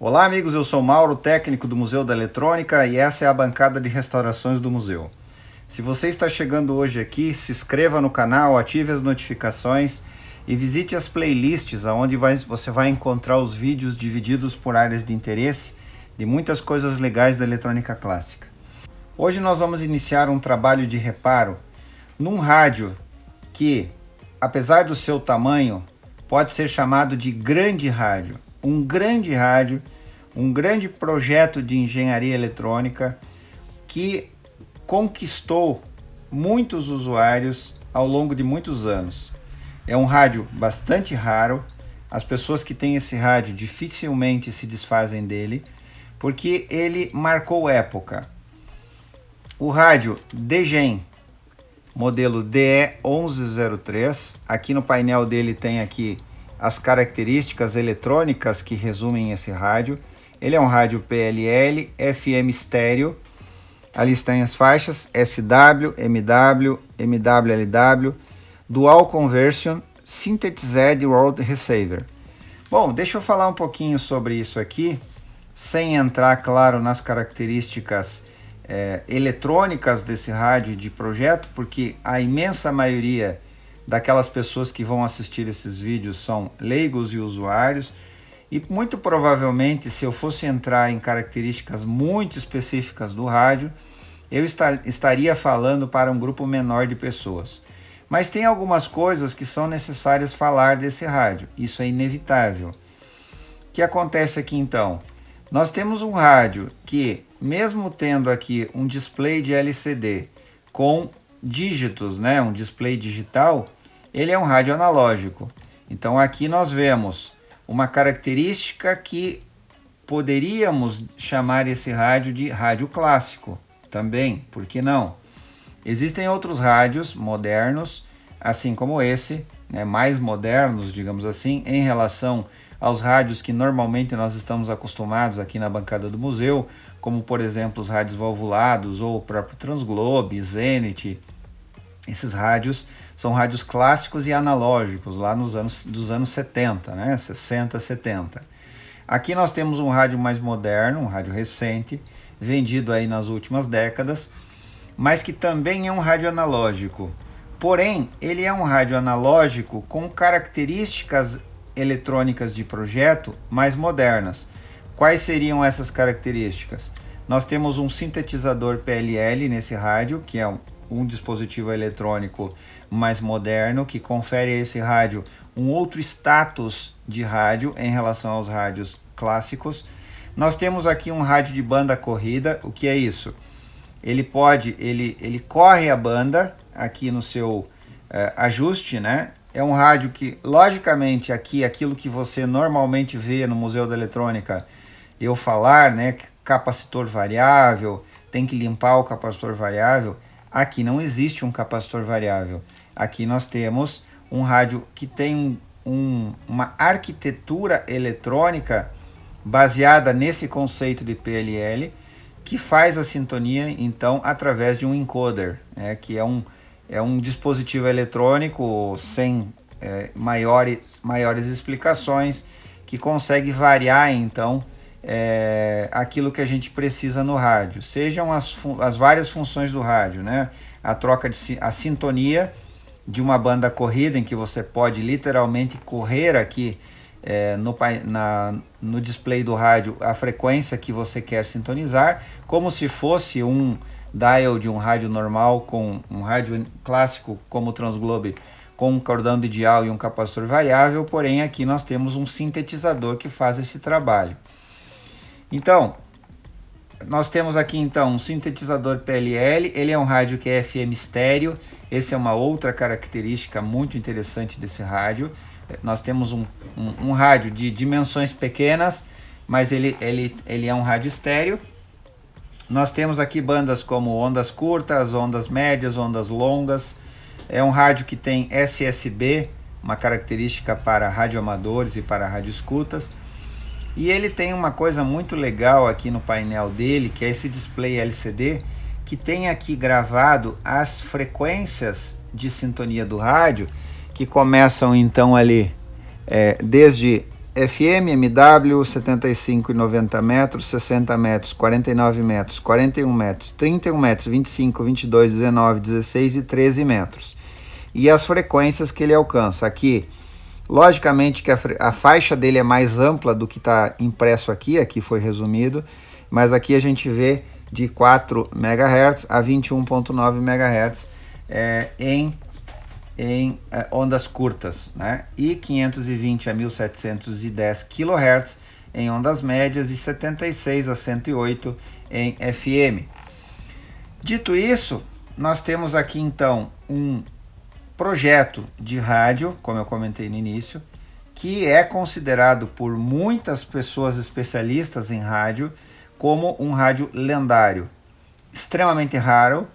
Olá amigos, eu sou Mauro, técnico do Museu da Eletrônica, e essa é a bancada de restaurações do museu. Se você está chegando hoje aqui, se inscreva no canal, ative as notificações e visite as playlists onde você vai encontrar os vídeos divididos por áreas de interesse de muitas coisas legais da eletrônica clássica. Hoje nós vamos iniciar um trabalho de reparo num rádio que, apesar do seu tamanho, pode ser chamado de grande rádio. Um grande rádio, um grande projeto de engenharia eletrônica que conquistou muitos usuários ao longo de muitos anos. É um rádio bastante raro, as pessoas que têm esse rádio dificilmente se desfazem dele, porque ele marcou época. O rádio Degen, modelo DE1103, aqui no painel dele tem aqui as características eletrônicas que resumem esse rádio. Ele é um rádio PLL, FM estéreo. Ali estão as faixas SW, MW, MWLW, Dual Conversion, Synthesized World Receiver. Bom, deixa eu falar um pouquinho sobre isso aqui, sem entrar, claro, nas características eletrônicas desse rádio de projeto, porque a imensa maioria daquelas pessoas que vão assistir esses vídeos são leigos e usuários, e muito provavelmente, se eu fosse entrar em características muito específicas do rádio, eu estaria falando para um grupo menor de pessoas. Mas tem algumas coisas que são necessárias falar desse rádio, isso é inevitável. O que acontece aqui então? Nós temos um rádio que, mesmo tendo aqui um display de LCD com dígitos, né, um display digital, ele é um rádio analógico. Então aqui nós vemos uma característica que poderíamos chamar esse rádio de rádio clássico também, por que não? Existem outros rádios modernos, assim como esse, né, mais modernos, digamos assim, em relação aos rádios que normalmente nós estamos acostumados aqui na bancada do museu, como por exemplo os rádios valvulados ou o próprio Transglobe, Zenith. Esses rádios são rádios clássicos e analógicos, lá dos anos 70, né? 60, 70. Aqui nós temos um rádio mais moderno, um rádio recente, vendido aí nas últimas décadas, mas que também é um rádio analógico. Porém, ele é um rádio analógico com características eletrônicas de projeto mais modernas. Quais seriam essas características? Nós temos um sintetizador PLL nesse rádio, que é um dispositivo eletrônico mais moderno, que confere a esse rádio um outro status de rádio em relação aos rádios clássicos. Nós temos aqui um rádio de banda corrida. O que é isso? Ele corre a banda aqui no seu ajuste, né? É um rádio que, logicamente, aqui aquilo que você normalmente vê no Museu da Eletrônica, eu falar, né, capacitor variável, tem que limpar o capacitor variável. Aqui não existe um capacitor variável. Aqui nós temos um rádio que tem uma arquitetura eletrônica baseada nesse conceito de PLL, que faz a sintonia, então, através de um encoder, né, que é um dispositivo eletrônico sem maiores explicações, que consegue variar, então, aquilo que a gente precisa no rádio, sejam as várias funções do rádio, né? A sintonia de uma banda corrida, em que você pode literalmente correr aqui no display do rádio a frequência que você quer sintonizar, como se fosse um dial de um rádio normal, com um rádio clássico como o Transglobe, com um cordão de dial e um capacitor variável. Porém aqui nós temos um sintetizador que faz esse trabalho. Então, nós temos aqui então um sintetizador PLL, ele é um rádio que é FM estéreo. Essa é uma outra característica muito interessante desse rádio. Nós temos um rádio de dimensões pequenas, mas ele é um rádio estéreo. Nós temos aqui bandas como ondas curtas, ondas médias, ondas longas. É um rádio que tem SSB, uma característica para radioamadores e para radioescutas. E ele tem uma coisa muito legal aqui no painel dele, que é esse display LCD, que tem aqui gravado as frequências de sintonia do rádio, que começam então ali desde FM, MW, 75 e 90 metros, 60 metros, 49 metros, 41 metros, 31 metros, 25, 22, 19, 16 e 13 metros. E as frequências que ele alcança. Aqui, logicamente que a faixa dele é mais ampla do que está impresso aqui foi resumido, mas aqui a gente vê de 4 MHz a 21.9 MHz em ondas curtas, né? E 520 a 1710 kHz em ondas médias e 76 a 108 em FM. Dito isso, nós temos aqui então um projeto de rádio, como eu comentei no início, que é considerado por muitas pessoas especialistas em rádio como um rádio lendário, extremamente raro.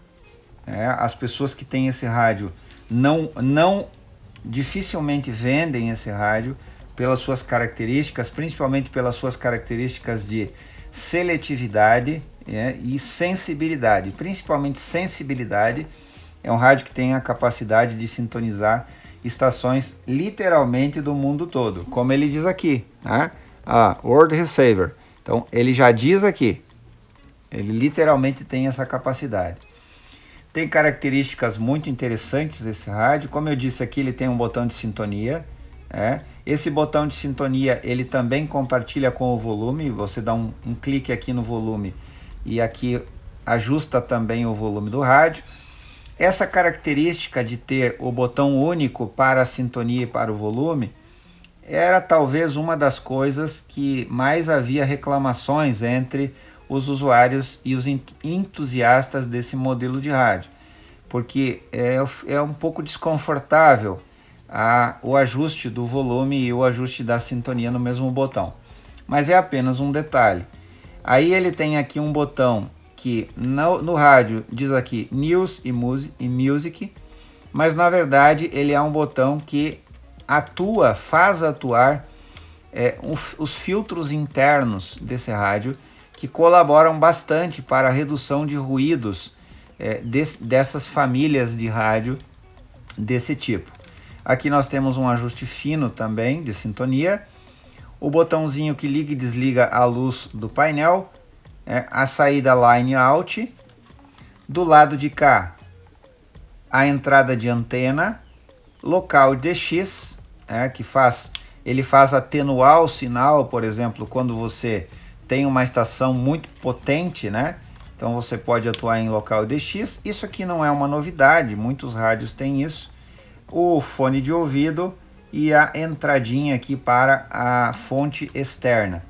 As pessoas que têm esse rádio não dificilmente vendem esse rádio pelas suas características, principalmente pelas suas características de seletividade e sensibilidade. Principalmente sensibilidade. É um rádio que tem a capacidade de sintonizar estações literalmente do mundo todo, como ele diz aqui, né? World Receiver. Então ele já diz aqui, ele literalmente tem essa capacidade. Tem características muito interessantes esse rádio. Como eu disse aqui, ele tem um botão de sintonia. Esse botão de sintonia ele também compartilha com o volume. Você dá um clique aqui no volume e aqui ajusta também o volume do rádio. Essa característica de ter o botão único para a sintonia e para o volume era talvez uma das coisas que mais havia reclamações entre os usuários e os entusiastas desse modelo de rádio, porque é um pouco desconfortável o ajuste do volume e o ajuste da sintonia no mesmo botão, mas é apenas um detalhe. Aí ele tem aqui um botão que no rádio diz aqui News e Music, mas na verdade ele é um botão que faz atuar os filtros internos desse rádio, que colaboram bastante para a redução de ruídos dessas famílias de rádio desse tipo. Aqui nós temos um ajuste fino também de sintonia, o botãozinho que liga e desliga a luz do painel, a saída line out, do lado de cá a entrada de antena, local DX, ele faz atenuar o sinal, por exemplo, quando você tem uma estação muito potente, né? Então você pode atuar em local DX. Isso aqui não é uma novidade, muitos rádios têm isso. O fone de ouvido e a entradinha aqui para a fonte externa.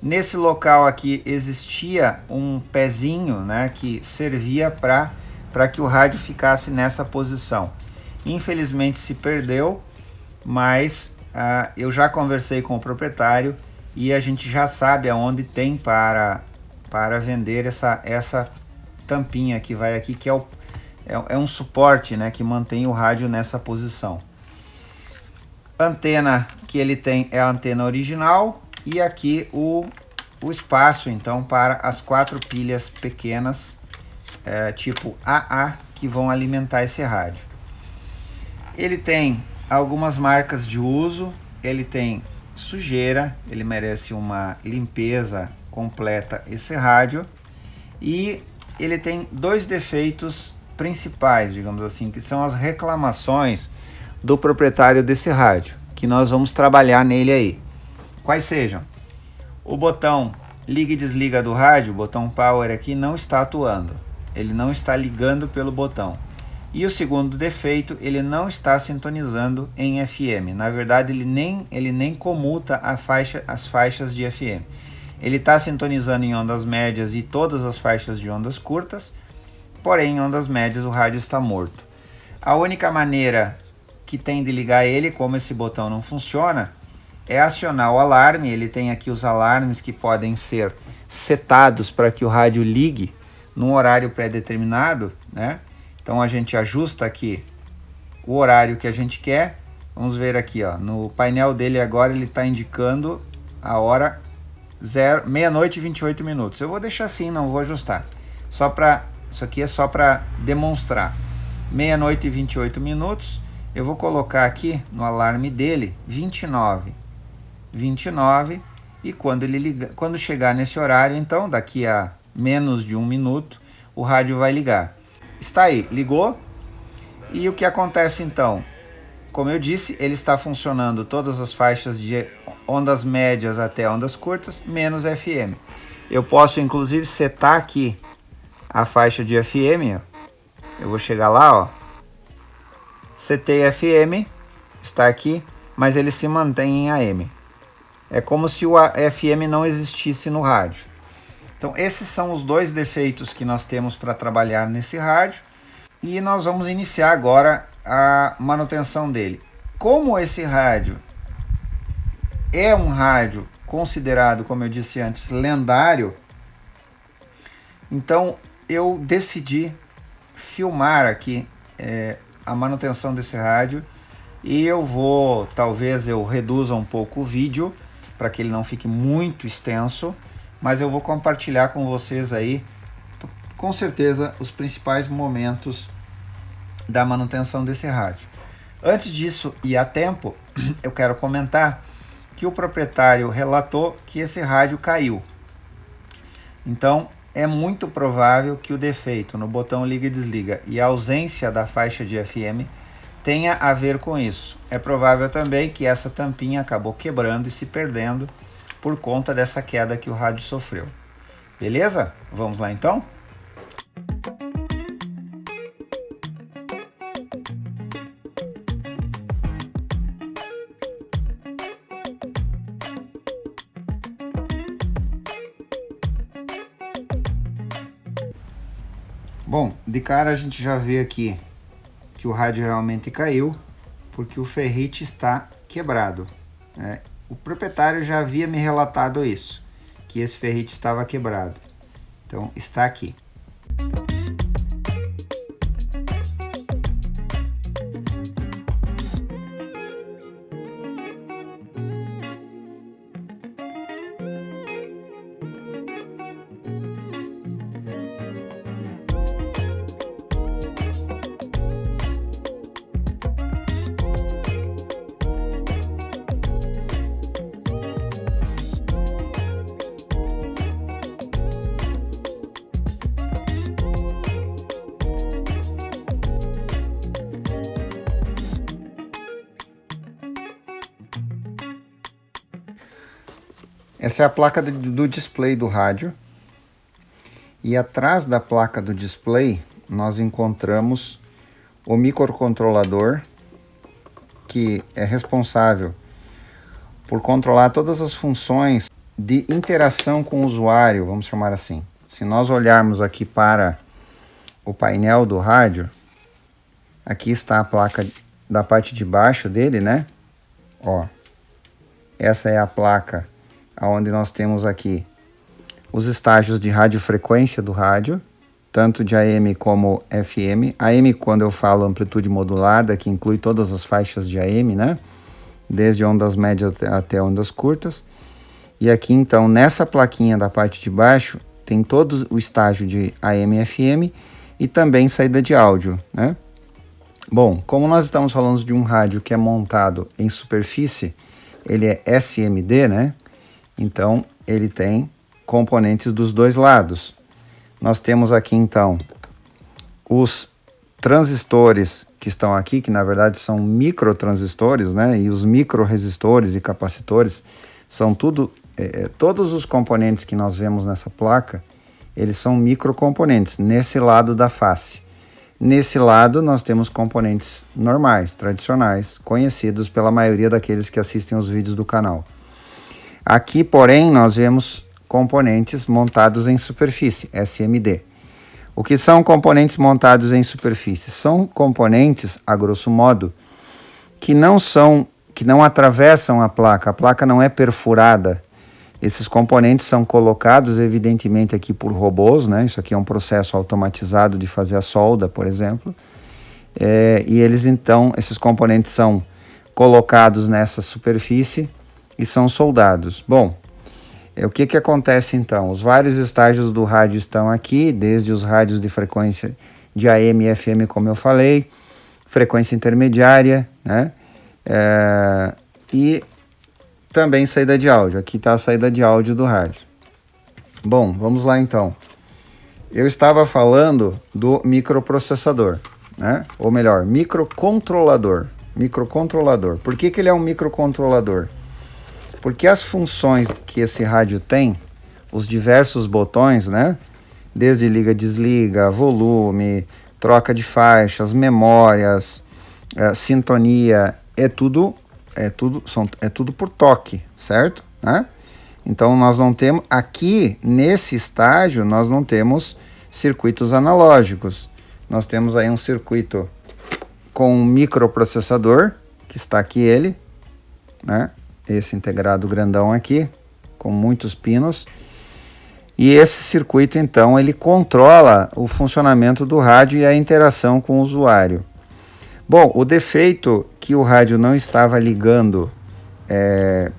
Nesse local aqui existia um pezinho, né, que servia para que o rádio ficasse nessa posição. Infelizmente se perdeu, mas eu já conversei com o proprietário e a gente já sabe aonde tem para vender essa tampinha que vai aqui, que é um suporte, né, que mantém o rádio nessa posição. Antena que ele tem é a antena original e aqui o espaço então para as 4 pilhas pequenas tipo AA que vão alimentar esse rádio. Ele tem algumas marcas de uso, ele tem sujeira, ele merece uma limpeza completa esse rádio, e ele tem 2 defeitos principais, digamos assim, que são as reclamações do proprietário desse rádio, que nós vamos trabalhar nele aí. Quais sejam? O botão liga e desliga do rádio, o botão power aqui não está atuando, ele não está ligando pelo botão. E o segundo defeito, ele não está sintonizando em FM. Na verdade, ele nem comuta as faixas de FM. Ele está sintonizando em ondas médias e todas as faixas de ondas curtas, porém em ondas médias o rádio está morto. A única maneira que tem de ligar ele, como esse botão não funciona, é acionar o alarme. Ele tem aqui os alarmes que podem ser setados para que o rádio ligue num horário pré-determinado, né? Então a gente ajusta aqui o horário que a gente quer. Vamos ver aqui, ó, no painel dele agora ele está indicando a hora meia-noite e 28 minutos. Eu vou deixar assim, não vou ajustar. Isso aqui é só para demonstrar. Meia-noite e 28 minutos. Eu vou colocar aqui no alarme dele 29. 29 e quando chegar nesse horário, então daqui a menos de 1 minuto, o rádio vai ligar. Está aí, ligou. E o que acontece então? Como eu disse, ele está funcionando todas as faixas de ondas médias até ondas curtas, menos FM. Eu posso inclusive setar aqui a faixa de FM, ó. Eu vou chegar lá, ó. Setei FM, está aqui, mas ele se mantém em AM. É como se o FM não existisse no rádio. Então esses são os dois defeitos que nós temos para trabalhar nesse rádio. E nós vamos iniciar agora a manutenção dele. Como esse rádio é um rádio considerado, como eu disse antes, lendário, então eu decidi filmar aqui a manutenção desse rádio, e talvez eu reduza um pouco o vídeo para que ele não fique muito extenso, mas eu vou compartilhar com vocês aí, com certeza, os principais momentos da manutenção desse rádio. Antes disso e a tempo, eu quero comentar que o proprietário relatou que esse rádio caiu. Então, é muito provável que o defeito no botão liga e desliga e a ausência da faixa de FM tenha a ver com isso. É provável também que essa tampinha acabou quebrando e se perdendo por conta dessa queda que o rádio sofreu. Beleza? Vamos lá então? Bom, de cara a gente já vê aqui que o rádio realmente caiu, porque o ferrite está quebrado, né? O proprietário já havia me relatado isso, que esse ferrite estava quebrado. Então está aqui. Essa é a placa do display do rádio. E atrás da placa do display, nós encontramos o microcontrolador, que é responsável por controlar todas as funções de interação com o usuário, vamos chamar assim. Se nós olharmos aqui para o painel do rádio, aqui está a placa da parte de baixo dele, né? Ó, essa é a placa onde nós temos aqui os estágios de radiofrequência do rádio, tanto de AM como FM. AM, quando eu falo amplitude modulada, que inclui todas as faixas de AM, né? Desde ondas médias até ondas curtas. E aqui, então, nessa plaquinha da parte de baixo, tem todo o estágio de AM e FM e também saída de áudio, né? Bom, como nós estamos falando de um rádio que é montado em superfície, ele é SMD, né? Então, ele tem componentes dos dois lados. Nós temos aqui, então, os transistores que estão aqui, que na verdade são microtransistores, né? E os microresistores e capacitores são todos os componentes que nós vemos nessa placa, eles são microcomponentes, nesse lado da face. Nesse lado, nós temos componentes normais, tradicionais, conhecidos pela maioria daqueles que assistem os vídeos do canal. Aqui, porém, nós vemos componentes montados em superfície, SMD. O que são componentes montados em superfície? São componentes, a grosso modo, que não atravessam a placa não é perfurada. Esses componentes são colocados, evidentemente, aqui por robôs, né? Isso aqui é um processo automatizado de fazer a solda, por exemplo. E eles, então, esses componentes são colocados nessa superfície e são soldados. Bom, o que acontece então? Os vários estágios do rádio estão aqui, desde os rádios de frequência de AM e FM, como eu falei, frequência intermediária, né? E também saída de áudio. Aqui está a saída de áudio do rádio. Bom, vamos lá então. Eu estava falando do microprocessador, né? Ou melhor, microcontrolador. Microcontrolador. Por que ele é um microcontrolador? Porque as funções que esse rádio tem, os diversos botões, né? Desde liga, desliga, volume, troca de faixas, memórias, sintonia, é tudo por toque, certo? Né? Então nós não temos, aqui nesse estágio, nós não temos circuitos analógicos. Nós temos aí um circuito com um microprocessador, que está aqui ele, né? Esse integrado grandão aqui, com muitos pinos. E esse circuito, então, ele controla o funcionamento do rádio e a interação com o usuário. Bom, o defeito que o rádio não estava ligando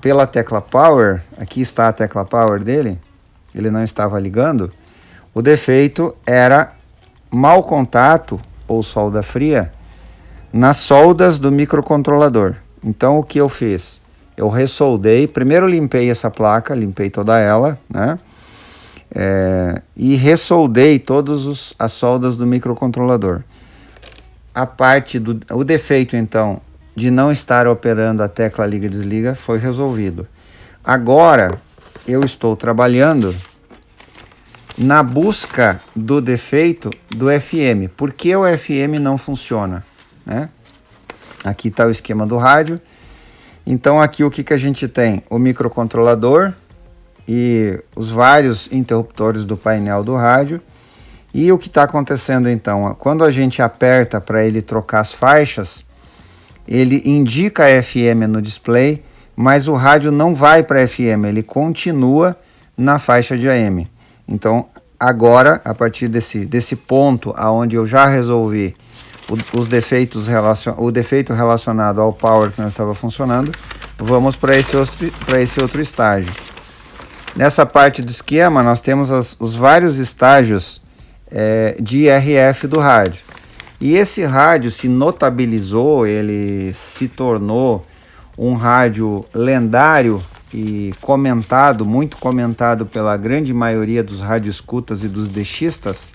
pela tecla Power, aqui está a tecla Power dele, ele não estava ligando, o defeito era mau contato ou solda fria nas soldas do microcontrolador. Então o que eu fiz? Eu ressoldei, primeiro limpei essa placa, limpei toda ela, né? E ressoldei todas as soldas do microcontrolador. O defeito então de não estar operando a tecla liga e desliga foi resolvido. Agora eu estou trabalhando na busca do defeito do FM. Por que o FM não funciona, né? Aqui está o esquema do rádio. Então aqui o que a gente tem? O microcontrolador e os vários interruptores do painel do rádio. E o que está acontecendo então? Quando a gente aperta para ele trocar as faixas, ele indica FM no display, mas o rádio não vai para FM, ele continua na faixa de AM. Então agora, a partir desse ponto aonde eu já resolvi os defeitos o defeito relacionado ao power que não estava funcionando, vamos para esse outro estágio. Nessa parte do esquema nós temos os vários estágios de RF do rádio. E esse rádio se notabilizou, ele se tornou um rádio lendário e comentado, muito comentado pela grande maioria dos radioescutas e dos deixistas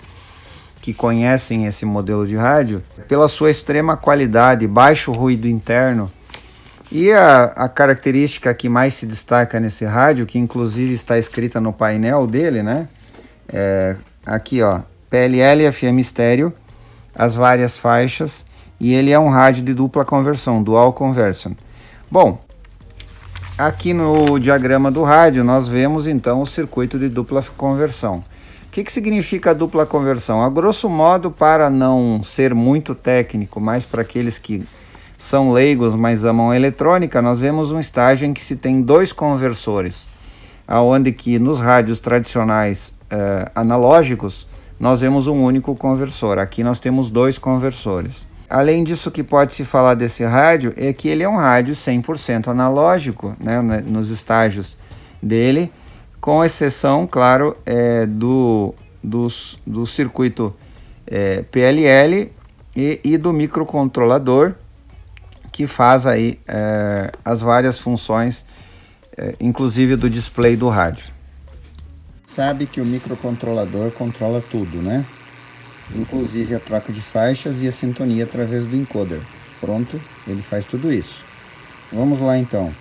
que conhecem esse modelo de rádio, pela sua extrema qualidade, baixo ruído interno. E a característica que mais se destaca nesse rádio, que inclusive está escrita no painel dele, né? Aqui ó, PLL, FM estéreo, as várias faixas, e ele é um rádio de dupla conversão, dual conversion. Bom, aqui no diagrama do rádio nós vemos então o circuito de dupla conversão. O que significa a dupla conversão? A grosso modo, para não ser muito técnico, mas para aqueles que são leigos, mas amam a eletrônica, nós vemos um estágio em que se tem dois conversores, aonde que nos rádios tradicionais analógicos, nós vemos um único conversor. Aqui nós temos dois conversores. Além disso, o que pode se falar desse rádio é que ele é um rádio 100% analógico, né, nos estágios dele, com exceção, claro, do circuito PLL e do microcontrolador, que faz aí as várias funções, inclusive do display do rádio. Sabe que o microcontrolador controla tudo, né? Inclusive a troca de faixas e a sintonia através do encoder. Pronto, ele faz tudo isso. Vamos lá então.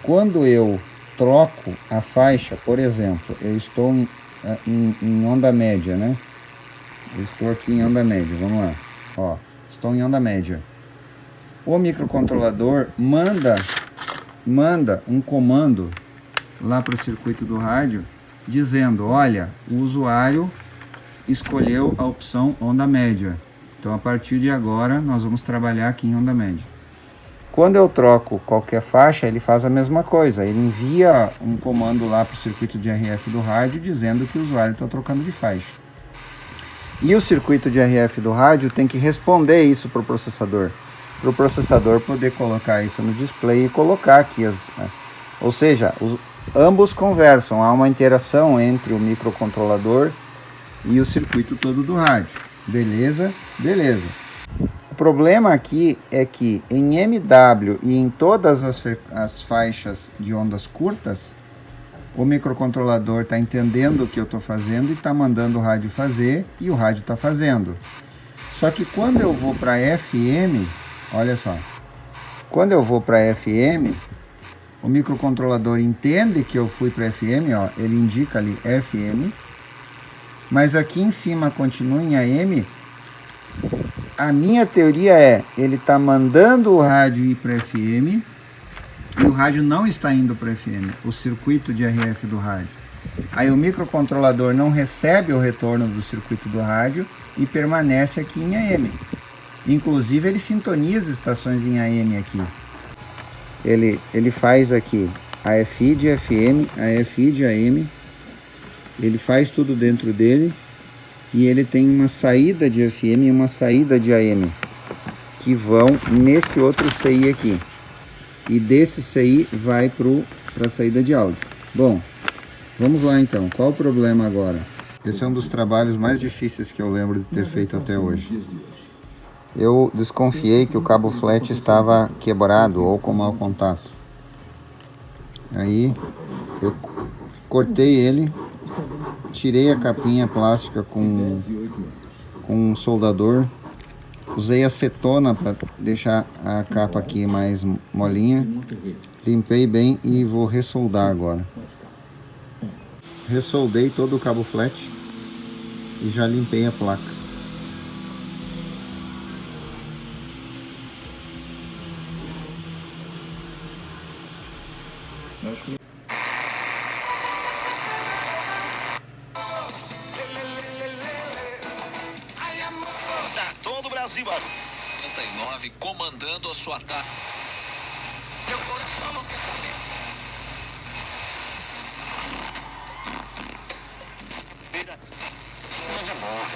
Quando eu troco a faixa, por exemplo, eu estou em onda média, né? Eu estou aqui em onda média, vamos lá. Ó, estou em onda média. O microcontrolador manda um comando lá para o circuito do rádio, dizendo, olha, o usuário escolheu a opção onda média. Então a partir de agora nós vamos trabalhar aqui em onda média. Quando eu troco qualquer faixa, ele faz a mesma coisa. Ele envia um comando lá para o circuito de RF do rádio dizendo que o usuário está trocando de faixa. E o circuito de RF do rádio tem que responder isso para o processador poder colocar isso no display e colocar aqui ou seja, ambos conversam, há uma interação entre o microcontrolador e o circuito todo do rádio. Beleza? Beleza. problema aqui é que em MW e em todas as faixas de ondas curtas, o microcontrolador está entendendo o que eu estou fazendo e está mandando o rádio fazer, e o rádio está fazendo. Só que quando eu vou para FM, olha só, quando eu vou para FM, o microcontrolador entende que eu fui para FM, ó, ele indica ali FM, mas aqui em cima continua em AM. A minha teoria é, ele está mandando o rádio ir para FM e o rádio não está indo para FM, o circuito de RF do rádio. Aí o microcontrolador não recebe o retorno do circuito do rádio e permanece aqui em AM. Inclusive ele sintoniza estações em AM aqui. Ele faz aqui AFI de FM, AFI de AM, ele faz tudo dentro dele. E ele tem uma saída de FM e uma saída de AM, que vão nesse outro CI aqui. E desse CI vai para a saída de áudio. Bom, vamos lá então. Qual o problema agora? Esse é um dos trabalhos mais difíceis que eu lembro de ter feito até hoje. Eu desconfiei que o cabo flat estava quebrado ou com mau contato. Aí eu cortei ele, tirei a capinha plástica com um soldador, usei acetona para deixar a capa aqui mais molinha, limpei bem e vou ressoldar agora. Ressoldei todo o cabo flat e já limpei a placa. Todo o Brasil. 99 comandando a sua tarde. Meu coração não quer saber. Vira. Seja bom.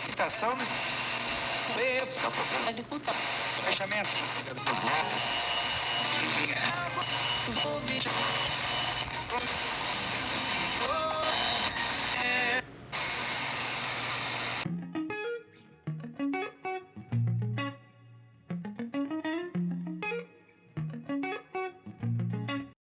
Estação. Tá fazendo agricultura. Fechamento. Deve ser bom. Os ouvintes.